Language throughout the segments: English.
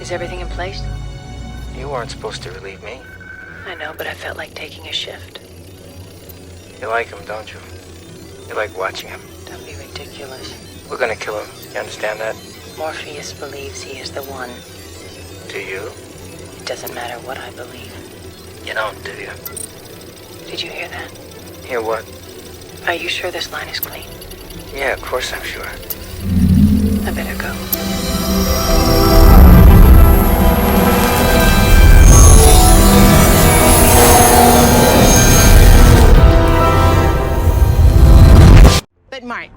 Is everything in place? You weren't supposed to relieve me. I know, but I felt like taking a shift. You like him, don't you? You like watching him. Don't be ridiculous. We're gonna kill him. You understand that? Morpheus believes he is the one. Do you? It doesn't matter what I believe. You don't, do you? Did you hear that? Hear what? Are you sure this line is clean? Yeah, of course I'm sure. I better go. But Mark,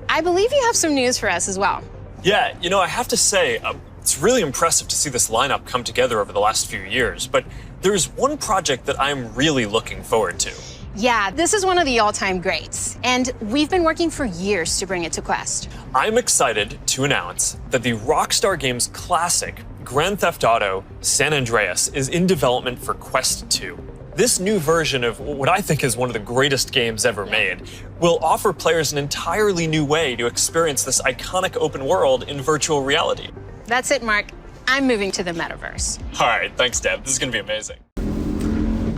I believe you have some news for us as well. Yeah, you know, I have to say, it's really impressive to see this lineup come together over the last few years, but there's one project that I'm really looking forward to. Yeah, this is one of the all-time greats, and we've been working for years to bring it to Quest. I'm excited to announce that the Rockstar Games classic Grand Theft Auto San Andreas is in development for Quest 2. This new version of what I think is one of the greatest games ever made will offer players an entirely new way to experience this iconic open world in virtual reality. That's it, Mark. I'm moving to the metaverse. All right, thanks, Deb. This is gonna be amazing.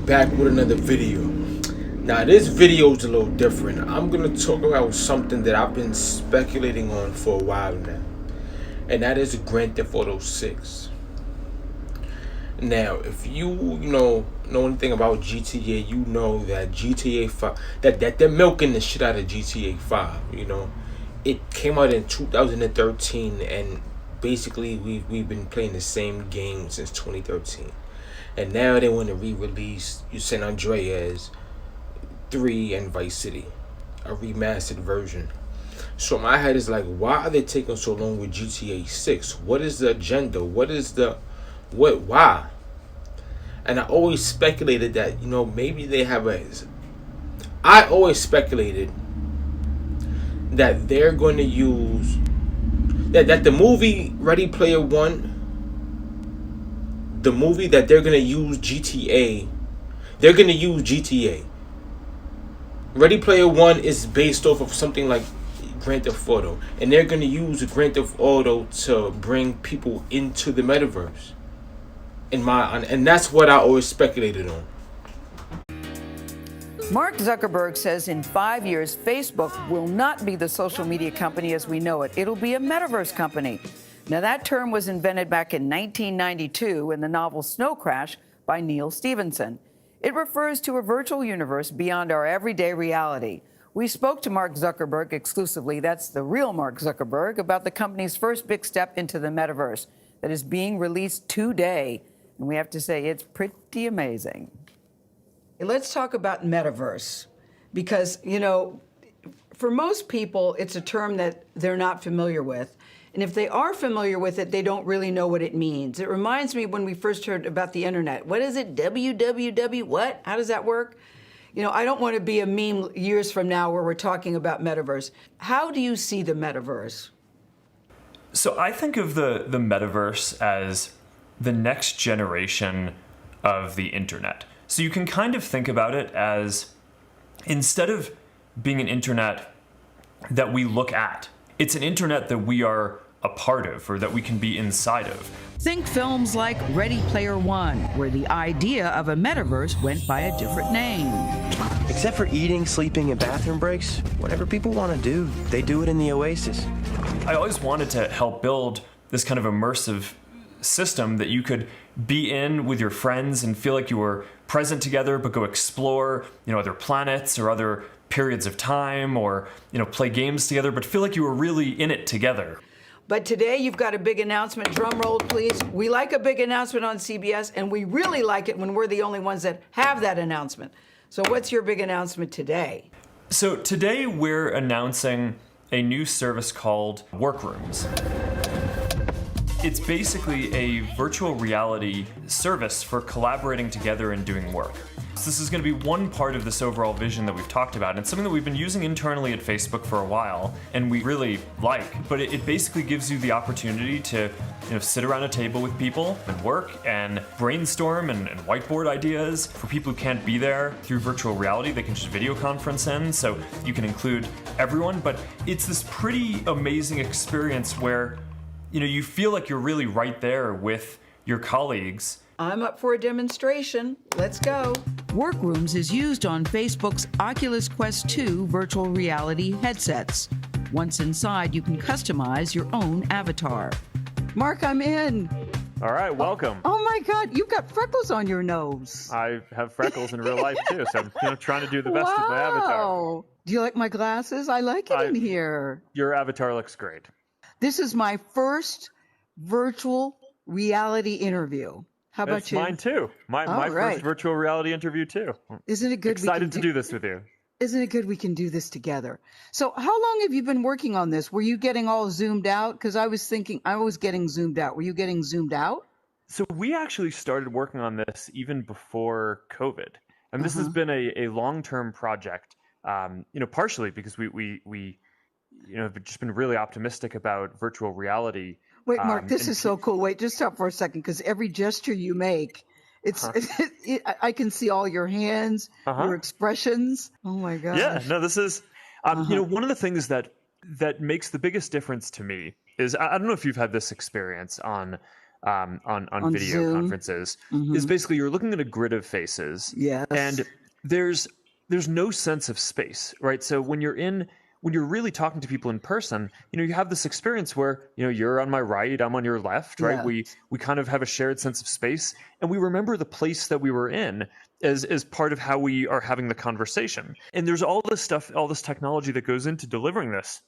Back with another video. Now this video is a little different. I'm gonna talk about something that I've been speculating on for a while now, and that is Grand Theft Auto 6. Now, if you know anything about GTA, you know that GTA 5 that they're milking the shit out of GTA 5. You know, it came out in 2013, and basically we've been playing the same game since 2013, and now they want to re-release San Andreas 3 and Vice City, a remastered version. So my head is like, why are they taking so long with GTA 6? What is the agenda? Why? And I always speculated that, maybe they have I always speculated that they're going to use that the movie Ready Player One, the movie that they're going to use GTA. Ready Player One is based off of something like Grand Theft Auto, and they're going to use Grand Theft Auto to bring people into the metaverse. And that's what I always speculated on. Mark Zuckerberg says in 5 years, Facebook will not be the social media company as we know it. It'll be a metaverse company. Now, that term was invented back in 1992 in the novel Snow Crash by Neil Stephenson. It refers to a virtual universe beyond our everyday reality. We spoke to Mark Zuckerberg exclusively, that's the real Mark Zuckerberg, about the company's first big step into the metaverse that is being released today. And we have to say it's pretty amazing. Let's talk about metaverse, because, for most people, it's a term that they're not familiar with. And if they are familiar with it, they don't really know what it means. It reminds me when we first heard about the internet. What is it? www what? How does that work? I don't want to be a meme years from now where we're talking about metaverse. How do you see the metaverse? So I think of the metaverse as the next generation of the internet. So you can kind of think about it as, instead of being an internet that we look at, it's an internet that we are a part of, or that we can be inside of. Think films like Ready Player One, where the idea of a metaverse went by a different name. Except for eating, sleeping, and bathroom breaks, whatever people want to do, they do it in the Oasis. I always wanted to help build this kind of immersive system that you could be in with your friends and feel like you were present together, but go explore, other planets or other periods of time, or, play games together, but feel like you were really in it together. But today you've got a big announcement. Drum roll, please. We like a big announcement on CBS, and we really like it when we're the only ones that have that announcement. So what's your big announcement today? So today we're announcing a new service called Workrooms. It's basically a virtual reality service for collaborating together and doing work. So this is going to be one part of this overall vision that we've talked about. And it's something that we've been using internally at Facebook for a while, and we really like. But it basically gives you the opportunity to sit around a table with people and work and brainstorm and whiteboard ideas. For people who can't be there through virtual reality, they can just video conference in, so you can include everyone. But it's this pretty amazing experience where you feel like you're really right there with your colleagues. I'm up for a demonstration. Let's go. Workrooms is used on Facebook's Oculus Quest 2 virtual reality headsets. Once inside, you can customize your own avatar. Mark, I'm in. All right, welcome. Oh my God, you've got freckles on your nose. I have freckles in real life too, so I'm trying to do the best with my avatar. Wow. Do you like my glasses? I like it in here. Your avatar looks great. This is my first virtual reality interview. How about It's you? mine too. My right. first virtual reality interview too. Isn't it good? Excited to do this with you. Isn't it good we can do this together? So how long have you been working on this? Were you getting all zoomed out? Because I was thinking I was getting zoomed out. Were you getting zoomed out? So we actually started working on this even before COVID. And this has been a long-term project, partially because we have just been really optimistic about virtual reality. Wait, Mark, this is so cool. Wait, just stop for a second, because every gesture you make, I can see all your hands, your expressions. Oh my gosh. Yeah, no, this is, one of the things that makes the biggest difference to me is, I don't know if you've had this experience on video Zoom. conferences, is basically you're looking at a grid of faces. Yes. And there's no sense of space, right? So when you're really talking to people in person, you have this experience where, you're on my right, I'm on your left, right? Yeah. We kind of have a shared sense of space, and we remember the place that we were in as part of how we are having the conversation. And there's all this stuff, all this technology that goes into delivering this.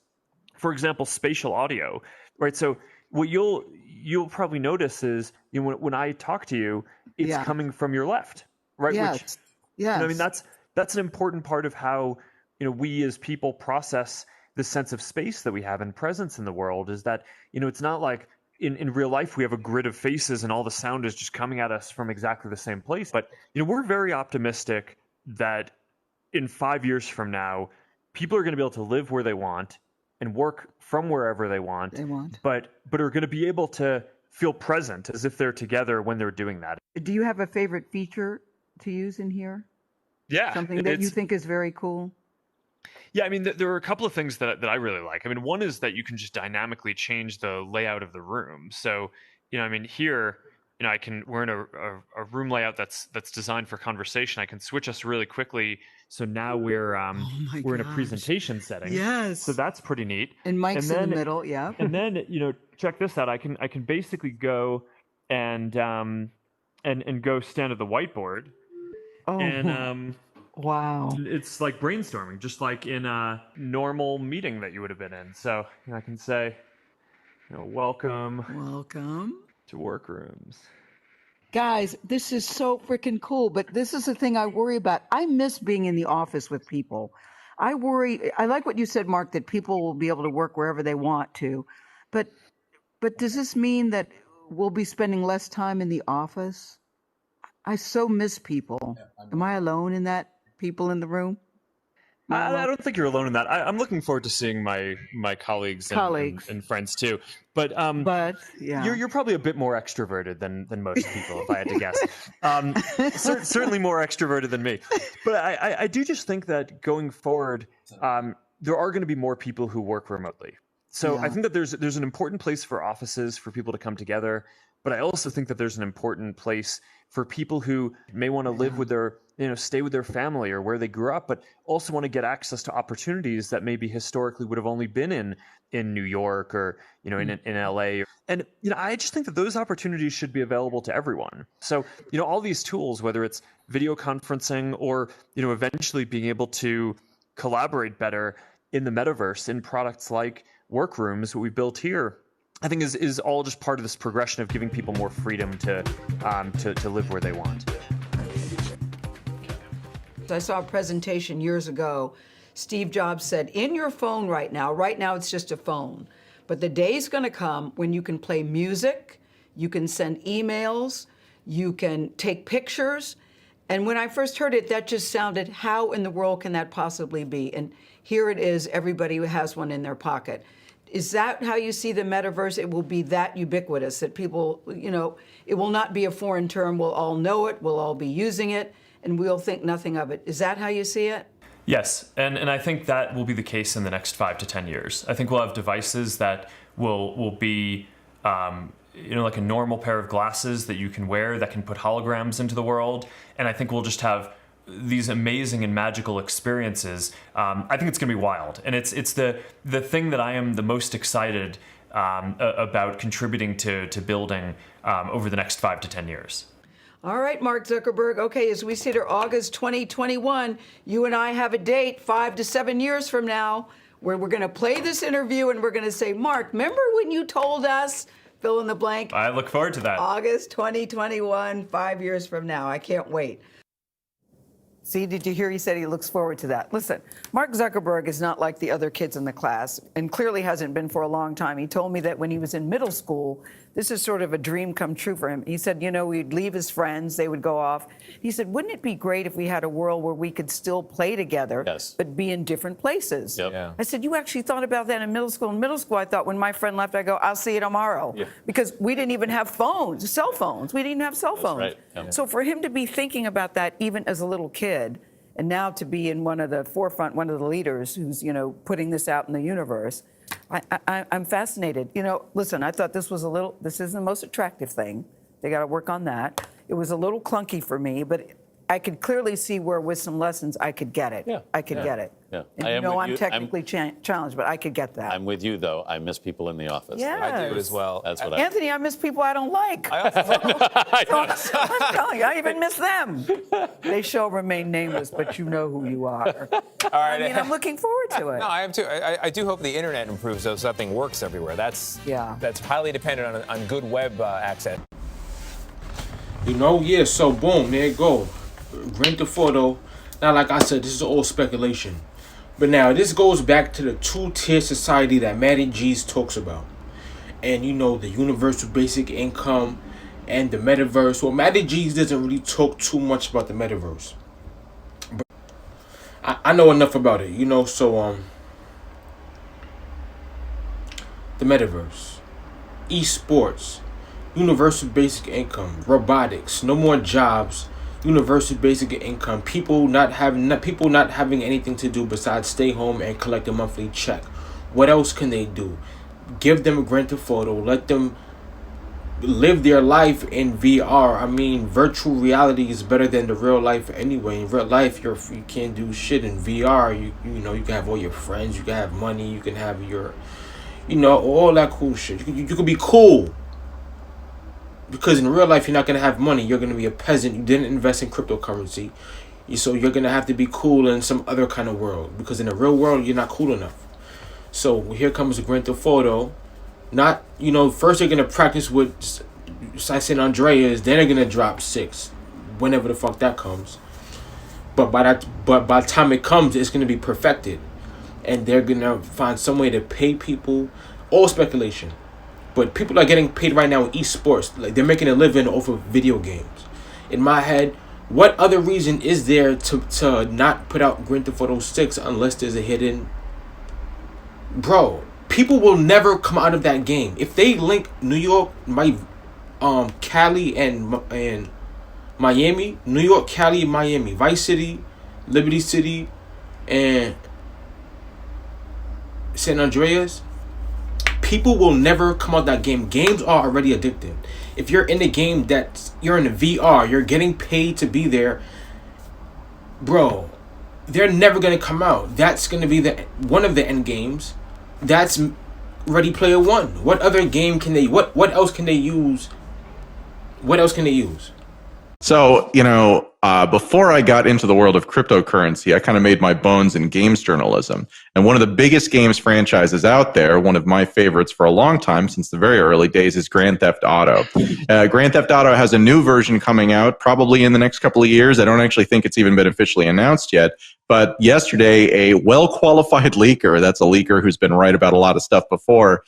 For example, spatial audio, right? So what you'll probably notice is, when I talk to you, it's coming from your left, right? Yes. Yes. I mean, that's an important part of how we as people process the sense of space that we have and presence in the world, is that, it's not like in real life we have a grid of faces and all the sound is just coming at us from exactly the same place. But, we're very optimistic that in 5 years from now, people are going to be able to live where they want and work from wherever they want. But are going to be able to feel present as if they're together when they're doing that. Do you have a favorite feature to use in here? Yeah. Something that you think is very cool? Yeah, I mean, there are a couple of things that I really like. I mean, one is that you can just dynamically change the layout of the room. So, here, we're in a room layout that's designed for conversation. I can switch us really quickly. So now we're in a presentation setting. Yes. So that's pretty neat. And Mike's in the middle, yeah. And then, check this out. I can basically go and go stand at the whiteboard. Oh. And wow. It's like brainstorming, just like in a normal meeting that you would have been in. So I can say, welcome to Workrooms. Guys, this is so freaking cool, but this is the thing I worry about. I miss being in the office with people. I like what you said, Mark, that people will be able to work wherever they want to. But does this mean that we'll be spending less time in the office? I so miss people. Am I alone in that? People in the room? I don't think you're alone in that. I'm looking forward to seeing my colleagues and friends too. But yeah, you're probably a bit more extroverted than most people, if I had to guess. Certainly more extroverted than me. But I do just think that going forward, there are going to be more people who work remotely. So I think that there's an important place for offices for people to come together. But I also think that there's an important place for people who may want to live with their, stay with their family or where they grew up, but also want to get access to opportunities that maybe historically would have only been in New York or, in LA. And, I just think that those opportunities should be available to everyone. So, all these tools, whether it's video conferencing or, eventually being able to collaborate better in the metaverse in products like Workrooms, what we built here, I think is all just part of this progression of giving people more freedom to live where they want. I saw a presentation years ago. Steve Jobs said, in your phone right now it's just a phone, but the day's going to come when you can play music, you can send emails, you can take pictures. And when I first heard it, that just sounded, how in the world can that possibly be? And here it is, everybody who has one in their pocket. Is that how you see the metaverse? It will be that ubiquitous that people, it will not be a foreign term. We'll all know it. We'll all be using it, and we'll think nothing of it. Is that how you see it? Yes, and I think that will be the case in the next 5 to 10 years. I think we'll have devices that will be like a normal pair of glasses that you can wear that can put holograms into the world. And I think we'll just have these amazing and magical experiences. I think it's going to be wild. And it's the thing that I am the most excited about contributing to building over the next 5 to 10 years. All right, Mark Zuckerberg. Okay, as we sit here, August 2021, you and I have a date 5 to 7 years from now where we're going to play this interview and we're going to say, Mark, remember when you told us, fill in the blank? I look forward to that. August 2021, 5 years from now. I can't wait. See, did you hear he said he looks forward to that? Listen, Mark Zuckerberg is not like the other kids in the class and clearly hasn't been for a long time. He told me that when he was in middle school, this is sort of a dream come true for him. He said, he'd leave his friends, they would go off. He said, wouldn't it be great if we had a world where we could still play together, but be in different places? Yep. Yeah. I said, you actually thought about that in middle school? In middle school, I thought when my friend left, I go, I'll see you tomorrow. Yeah. Because we didn't even have phones, cell phones. We didn't even have cell phones. Right. Yeah. So for him to be thinking about that even as a little kid, and now to be in one of the forefront, one of the leaders who's, putting this out in the universe, I'm fascinated. Listen, I thought this isn't the most attractive thing. They got to work on that. It was a little clunky for me, but I could clearly see where with some lessons I could get it. Yeah. I could get it. Yeah. And I'm technically challenged, but I could get that. I'm with you, though. I miss people in the office. Yes. I do as well. That's what Anthony, I miss people I don't like. I also I'm telling you, I even miss them. They shall remain nameless, but you know who you are. All right. I'm looking forward to it. No, I am too. I do hope the internet improves so something works everywhere. That's highly dependent on good web access. So boom, there you go. Grand Theft Auto. Now, like I said, this is all speculation. But now, this goes back to the two-tier society that Matty G's talks about. And, the universal basic income and the metaverse. Well, Matty G's doesn't really talk too much about the metaverse. But I know enough about it, so, the metaverse. Esports. Universal basic income. Robotics. No more jobs. Universal basic income. People not having anything to do besides stay home and collect a monthly check. What else can they do? Give them a Grand Theft Auto. Let them live their life in VR. I mean, virtual reality is better than the real life anyway. In real life, you can't do shit. In VR, you can have all your friends. You can have money. You can have your, all that cool shit. You can be cool. Because in real life, you're not going to have money. You're going to be a peasant. You didn't invest in cryptocurrency. So you're going to have to be cool in some other kind of world. Because in the real world, you're not cool enough. So here comes the Grand Theft Auto. Not, first they're going to practice with San Andreas. Then they're going to drop 6. Whenever the fuck that comes. But by the time it comes, it's going to be perfected. And they're going to find some way to pay people. All speculation. But people are getting paid right now in esports. Like, they're making a living off of video games. In my head, what other reason is there to not put out Grand Theft Auto 6 unless there's a hidden... Bro, people will never come out of that game. If they link New York, Cali and Miami, New York, Cali, Miami, Vice City, Liberty City, and San Andreas... People will never come out that game. Games are already addictive. If you're in a game you're in a VR, you're getting paid to be there, bro, they're never going to come out. That's going to be one of the end games. That's Ready Player One. What other game can they, what else can they use? What else can they use? So, before I got into the world of cryptocurrency, I kind of made my bones in games journalism. And one of the biggest games franchises out there, one of my favorites for a long time, since the very early days, is Grand Theft Auto. Grand Theft Auto has a new version coming out probably in the next couple of years. I don't actually think it's even been officially announced yet. But yesterday, a well-qualified leaker, that's a leaker who's been right about a lot of stuff before,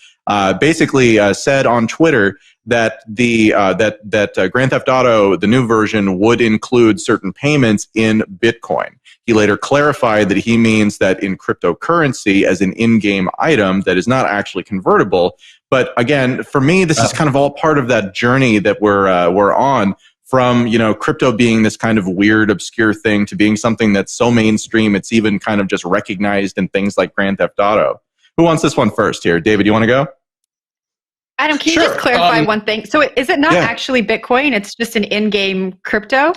basically said on Twitter that that Grand Theft Auto, the new version, would include certain payments in Bitcoin. He later clarified that he means that in cryptocurrency as an in-game item that is not actually convertible. But again, for me, this is kind of all part of that journey that we're on. From, crypto being this kind of weird, obscure thing to being something that's so mainstream, it's even kind of just recognized in things like Grand Theft Auto. Who wants this one first here? David, you want to go? Adam, can you just clarify one thing? So is it not actually Bitcoin? It's just an in-game crypto?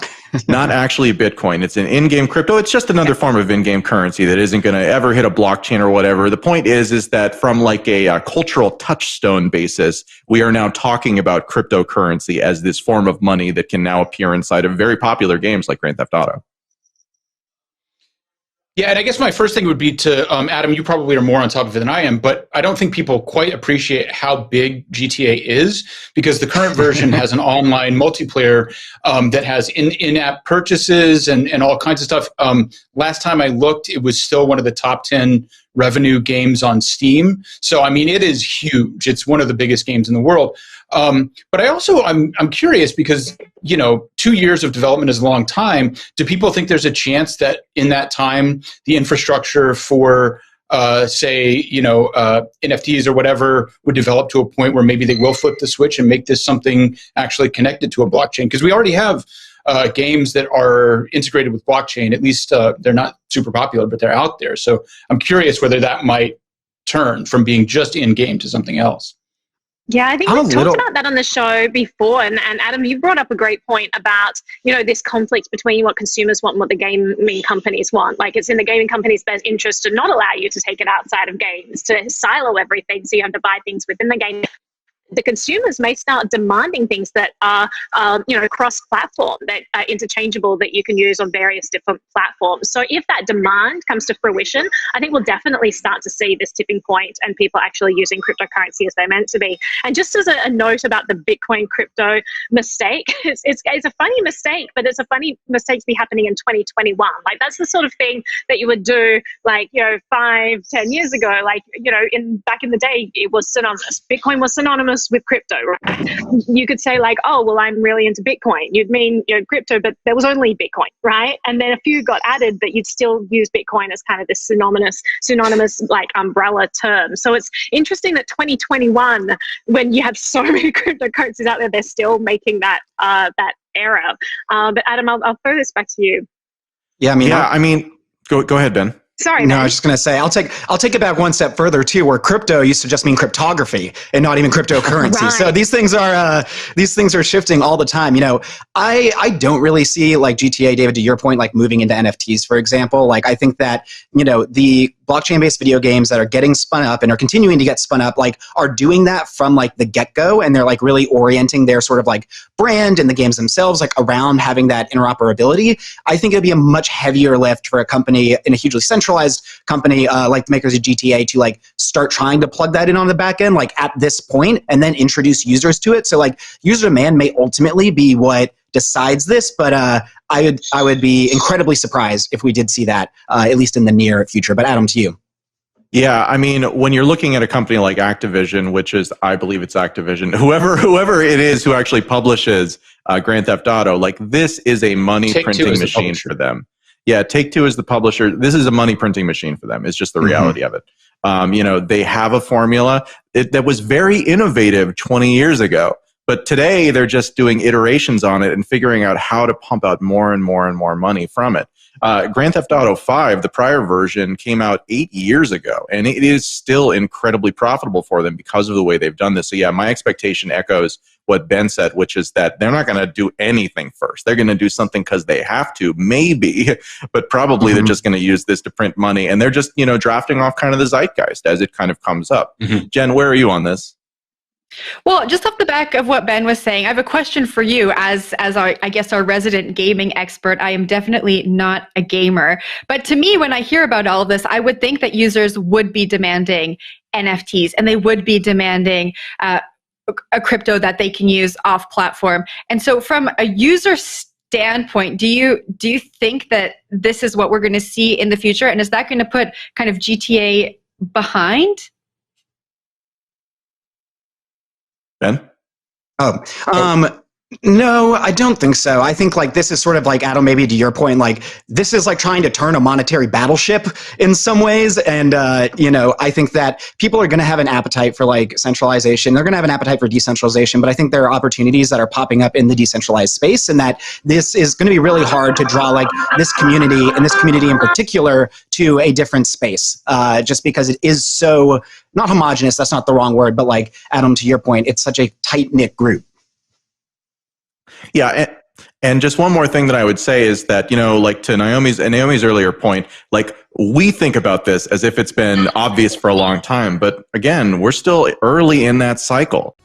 Not actually Bitcoin. It's an in-game crypto. It's just another form of in-game currency that isn't going to ever hit a blockchain or whatever. The point is that from like a cultural touchstone basis, we are now talking about cryptocurrency as this form of money that can now appear inside of very popular games like Grand Theft Auto. Yeah, and I guess my first thing would be to, Adam, you probably are more on top of it than I am, but I don't think people quite appreciate how big GTA is, because the current version has an online multiplayer that has in-app purchases and all kinds of stuff. Last time I looked, it was still one of the top 10 revenue games on Steam. So, I mean, it is huge. It's one of the biggest games in the world. But I also, I'm curious because, 2 years of development is a long time. Do people think there's a chance that in that time, the infrastructure for, say, NFTs or whatever would develop to a point where maybe they will flip the switch and make this something actually connected to a blockchain? Because we already have games that are integrated with blockchain. At least they're not super popular, but they're out there. So I'm curious whether that might turn from being just in-game to something else. Yeah, I think we've talked about that on the show before. And Adam, you brought up a great point about, this conflict between what consumers want and what the gaming companies want. Like, it's in the gaming companies' best interest to not allow you to take it outside of games, to silo everything so you have to buy things within the game. The consumers may start demanding things that are, cross-platform, that are interchangeable, that you can use on various different platforms. So if that demand comes to fruition, I think we'll definitely start to see this tipping point and people actually using cryptocurrency as they're meant to be. And just as a note about the Bitcoin crypto mistake, it's a funny mistake, but it's a funny mistake to be happening in 2021. Like, that's the sort of thing that you would do, 5-10 years ago. Back in the day, it was synonymous. Bitcoin was synonymous with crypto, right? You could say oh, well, I'm really into Bitcoin. You'd mean crypto, but there was only Bitcoin, right? And then a few got added, but you'd still use Bitcoin as kind of this synonymous umbrella term. So it's interesting that 2021, when you have so many cryptocurrencies out there, they're still making that error. But Adam, I'll throw this back to you. Yeah, go ahead, Ben. Sorry, no, man. I was just going to say, I'll take it back one step further too, where crypto used to just mean cryptography and not even cryptocurrency. Right. So these things are shifting all the time. I don't really see GTA, David, to your point, moving into NFTs, for example. I think that the blockchain-based video games that are getting spun up and are continuing to get spun up, are doing that from the get-go, and they're really orienting their sort of brand and the games themselves around having that interoperability. I think it'd be a much heavier lift for a company in a hugely centralized company like the makers of GTA to start trying to plug that in on the back end at this point, and then introduce users to it. So user demand may ultimately be what decides this, but I would be incredibly surprised if we did see that at least in the near future. But Adam, to you. Yeah, when you're looking at a company like Activision, which is, I believe it's Activision, whoever it is who actually publishes Grand Theft Auto, this is a money printing machine for them. Yeah, Take-Two is the publisher. This is a money printing machine for them. It's just the reality of it. They have a formula that was very innovative 20 years ago. But today, they're just doing iterations on it and figuring out how to pump out more and more and more money from it. Grand Theft Auto 5, the prior version, came out 8 years ago, and it is still incredibly profitable for them because of the way they've done this. So yeah, my expectation echoes what Ben said, which is that they're not going to do anything first. They're going to do something because they have to, maybe, but probably they're just going to use this to print money, and they're just, drafting off kind of the zeitgeist as it kind of comes up. Jen, where are you on this? Well, just off the back of what Ben was saying, I have a question for you as our resident gaming expert. I am definitely not a gamer. But to me, when I hear about all of this, I would think that users would be demanding NFTs, and they would be demanding a crypto that they can use off platform. And so from a user standpoint, do you think that this is what we're going to see in the future? And is that going to put kind of GTA behind? Ben? No, I don't think so. I think like this is sort of like, Adam, maybe to your point, like this is like trying to turn a monetary battleship in some ways. And, I think that people are going to have an appetite for like centralization. They're going to have an appetite for decentralization. But I think there are opportunities that are popping up in the decentralized space, and that this is going to be really hard to draw like this community and this community in particular to a different space, just because it is so not homogenous. That's not the wrong word. But like, Adam, to your point, it's such a tight-knit group. Yeah, and just one more thing that I would say is that, like to Naomi's earlier point, like we think about this as if it's been obvious for a long time, but again, we're still early in that cycle.